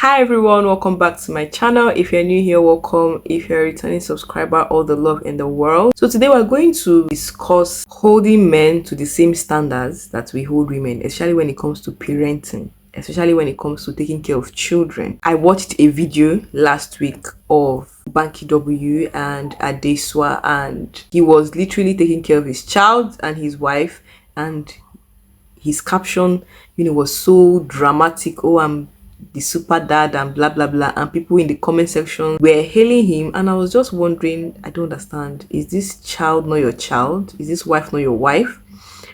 Hi everyone, welcome back to my channel. If you're new here, welcome. If you're a returning subscriber, all the love in the world. So today we're going to discuss holding men to the same standards that we hold women, especially when it comes to parenting, especially when it comes to taking care of children. I watched a video last week of Banky W and Adeswa, and he was literally taking care of his child and his wife, and his caption, was so dramatic. Oh, I'm the super dad and blah blah blah, and people in the comment section were hailing him, and I was just wondering, I don't understand, is this child not your child? Is this wife not your wife?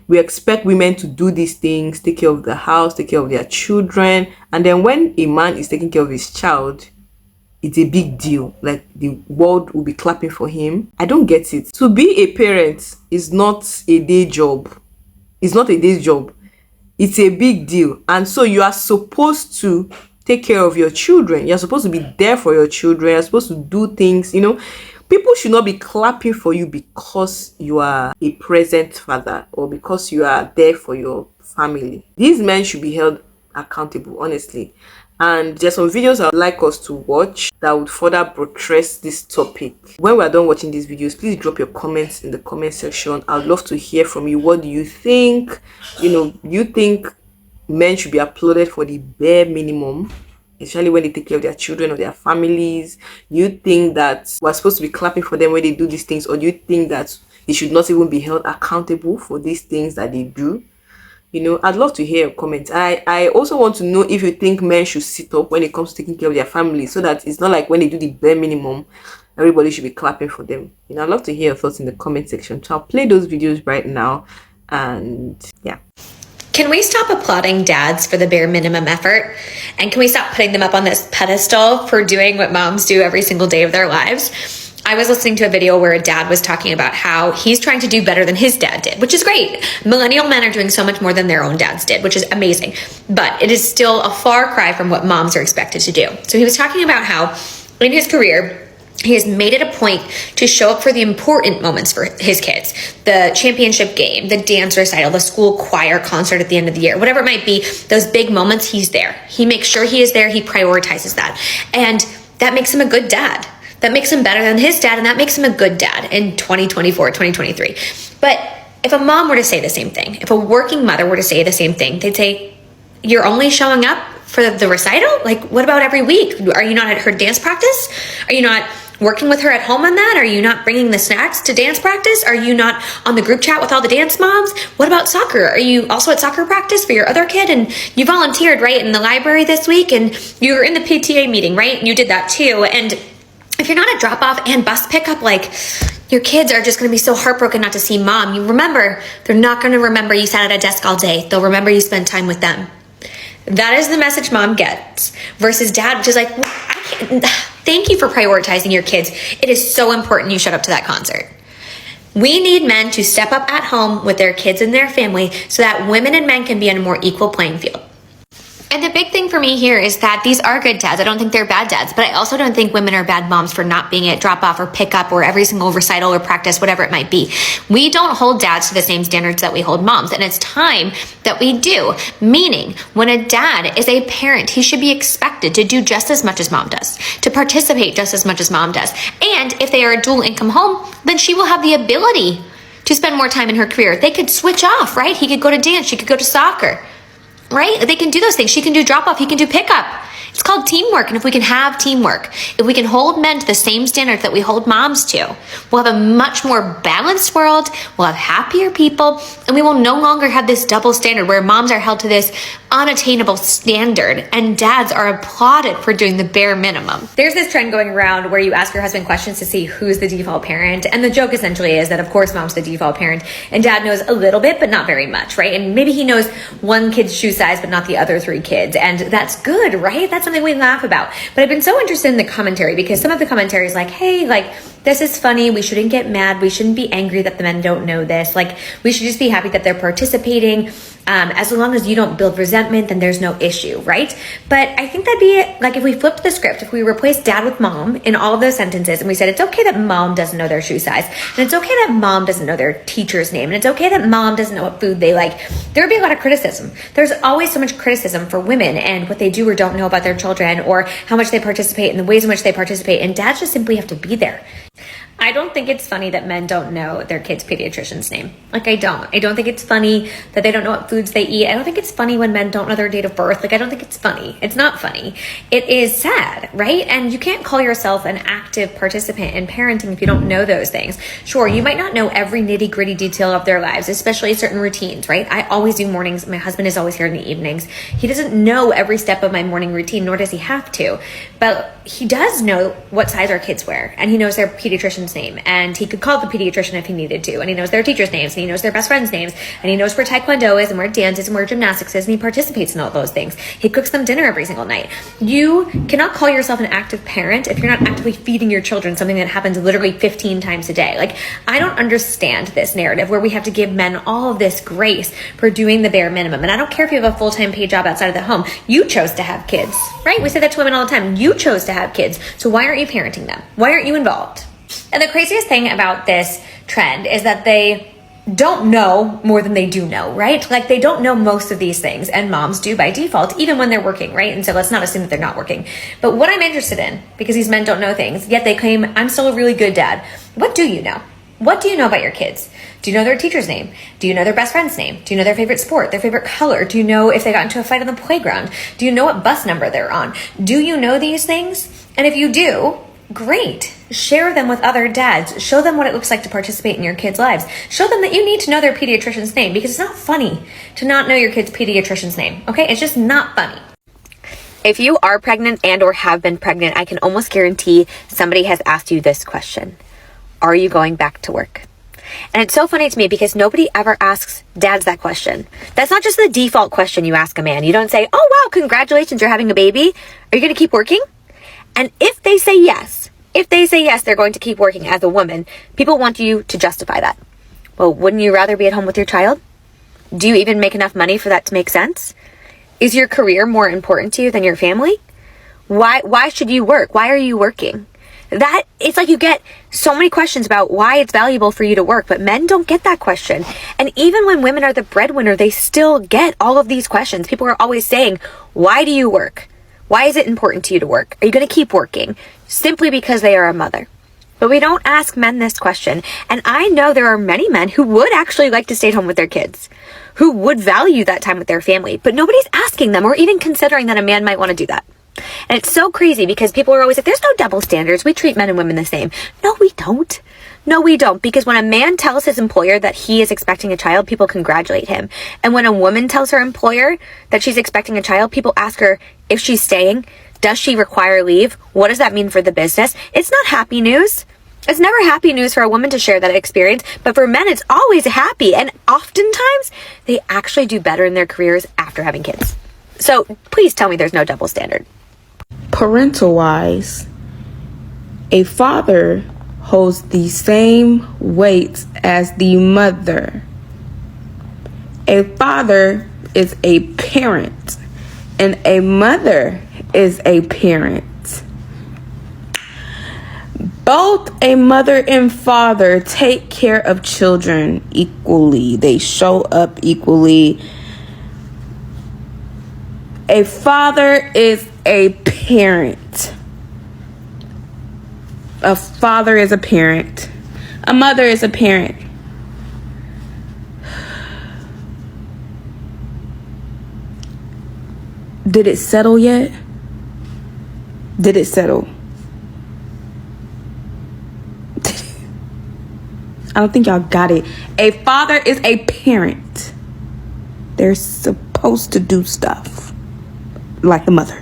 We expect women to do these things, take care of the house, take care of their children, and then when a man is taking care of his child, it's a big deal, like the world will be clapping for him. I don't get it. To be a parent is not a day job. It's not a day job. It's a big deal. And so you are supposed to take care of your children. You're supposed to be there for your children. You're supposed to do things, People should not be clapping for you because you are a present father or because you are there for your family. These men should be held accountable, honestly. And there's some videos I would like us to watch that would further buttress this topic. When we're done watching these videos, please drop your comments in the comment section. I'd love to hear from you. What do you think? You think men should be applauded for the bare minimum, especially when they take care of their children or their families? You think that we're supposed to be clapping for them when they do these things, or do you think that they should not even be held accountable for these things that they do? I'd love to hear your comments. I also want to know if you think men should sit up when it comes to taking care of their family, so that it's not like when they do the bare minimum, everybody should be clapping for them. I'd love to hear your thoughts in the comment section. So I'll play those videos right now. And yeah. Can we stop applauding dads for the bare minimum effort? And can we stop putting them up on this pedestal for doing what moms do every single day of their lives? I was listening to a video where a dad was talking about how he's trying to do better than his dad did, which is great. Millennial men are doing so much more than their own dads did, which is amazing. But it is still a far cry from what moms are expected to do. So he was talking about how in his career, he has made it a point to show up for the important moments for his kids. The championship game, the dance recital, the school choir concert at the end of the year, whatever it might be, those big moments, he's there. He makes sure he is there. He prioritizes that. And that makes him a good dad. That makes him better than his dad, and that makes him a good dad in 2024, 2023. But if a mom were to say the same thing, if a working mother were to say the same thing, they'd say, you're only showing up for the recital? Like, what about every week? Are you not at her dance practice? Are you not working with her at home on that? Are you not bringing the snacks to dance practice? Are you not on the group chat with all the dance moms? What about soccer? Are you also at soccer practice for your other kid? And you volunteered, right, in the library this week, and you were in the PTA meeting, right? You did that too. And if you're not at drop off and bus pickup, like, your kids are just going to be so heartbroken not to see mom. You remember, they're not going to remember you sat at a desk all day. They'll remember you spent time with them. That is the message mom gets versus dad, which is like, well, thank you for prioritizing your kids. It is so important you showed up to that concert. We need men to step up at home with their kids and their family so that women and men can be on a more equal playing field. And the big thing for me here is that these are good dads. I don't think they're bad dads, but I also don't think women are bad moms for not being at drop off or pick up or every single recital or practice, whatever it might be. We don't hold dads to the same standards that we hold moms, and it's time that we do. Meaning, when a dad is a parent, he should be expected to do just as much as mom does, to participate just as much as mom does. And if they are a dual income home, then she will have the ability to spend more time in her career. They could switch off, right? He could go to dance, she could go to soccer. Right? They can do those things. She can do drop off. He can do pickup. It's called teamwork. And if we can have teamwork, if we can hold men to the same standards that we hold moms to, we'll have a much more balanced world. We'll have happier people, and we will no longer have this double standard where moms are held to this unattainable standard and dads are applauded for doing the bare minimum. There's this trend going around where you ask your husband questions to see who's the default parent. And the joke essentially is that, of course, mom's the default parent and dad knows a little bit, but not very much, right? And maybe he knows one kid's shoe size, but not the other three kids. And that's good, right? That's something we laugh about. But I've been so interested in the commentary because some of the commentary is like, hey, like, this is funny. We shouldn't get mad. We shouldn't be angry that the men don't know this. Like, we should just be happy that they're participating. As long as you don't build resentment, then there's no issue, right? But I think that'd be it. Like if we flipped the script, if we replaced dad with mom in all of those sentences and we said it's okay that mom doesn't know their shoe size, and it's okay that mom doesn't know their teacher's name, and it's okay that mom doesn't know what food they like, there would be a lot of criticism. There's always so much criticism for women and what they do or don't know about their children, or how much they participate and the ways in which they participate, and dads just simply have to be there. I don't think it's funny that men don't know their kid's pediatrician's name. Like, I don't think it's funny that they don't know what foods they eat. I don't think it's funny when men don't know their date of birth. Like, I don't think it's funny. It's not funny. It is sad, right? And you can't call yourself an active participant in parenting if you don't know those things. Sure, you might not know every nitty gritty detail of their lives, especially certain routines, right? I always do mornings. My husband is always here in the evenings. He doesn't know every step of my morning routine, nor does he have to. But he does know what size our kids wear, and he knows their pediatrician's name, and he could call the pediatrician if he needed to, and he knows their teachers' names, and he knows their best friends' names, and he knows where taekwondo is and where dance is and where gymnastics is, and he participates in all those things. He cooks them dinner every single night. You cannot call yourself an active parent if you're not actively feeding your children something that happens literally 15 times a day. Like, I don't understand this narrative where we have to give men all of this grace for doing the bare minimum. And I don't care if you have a full-time paid job outside of the home. You chose to have kids, right? We say that to women all the time. You chose to have kids. So why aren't you parenting them? Why aren't you involved? And the craziest thing about this trend is that they don't know more than they do know, right? Like, they don't know most of these things, and moms do by default, even when they're working, right? And so let's not assume that they're not working. But what I'm interested in, because these men don't know things, yet they claim, I'm still a really good dad. What do you know? What do you know about your kids? Do you know their teacher's name? Do you know their best friend's name? Do you know their favorite sport, their favorite color? Do you know if they got into a fight on the playground? Do you know what bus number they're on? Do you know these things? And if you do, great. Share them with other dads. Show them what it looks like to participate in your kids' lives. Show them that you need to know their pediatrician's name, because it's not funny to not know your kid's pediatrician's name, okay? It's just not funny. If you are pregnant and or have been pregnant, I can almost guarantee somebody has asked you this question. Are you going back to work? And it's so funny to me because nobody ever asks dads that question. That's not just the default question you ask a man. You don't say, oh, wow, congratulations, you're having a baby. Are you going to keep working? And if they say yes, they're going to keep working as a woman, people want you to justify that. Well, wouldn't you rather be at home with your child? Do you even make enough money for that to make sense? Is your career more important to you than your family? Why should you work? Why are you working? That, it's like you get so many questions about why it's valuable for you to work, but men don't get that question. And even when women are the breadwinner, they still get all of these questions. People are always saying, why do you work? Why is it important to you to work? Are you going to keep working? Simply because they are a mother. But we don't ask men this question. And I know there are many men who would actually like to stay at home with their kids, who would value that time with their family, but nobody's asking them or even considering that a man might want to do that. And it's so crazy because people are always like, there's no double standards. We treat men and women the same. No, we don't. No, we don't. Because when a man tells his employer that he is expecting a child, people congratulate him. And when a woman tells her employer that she's expecting a child, people ask her if she's staying. Does she require leave? What does that mean for the business? It's not happy news. It's never happy news for a woman to share that experience. But for men, it's always happy. And oftentimes, they actually do better in their careers after having kids. So please tell me there's no double standard. Parental wise, a father holds the same weight as the mother. A father is a parent and a mother is a parent. Both a mother and father take care of children equally. They show up equally. A father is a parent. A father is a parent. A mother is a parent. Did it settle yet? Did it settle? I don't think y'all got it. A father is a parent. They're supposed to do stuff like the mother.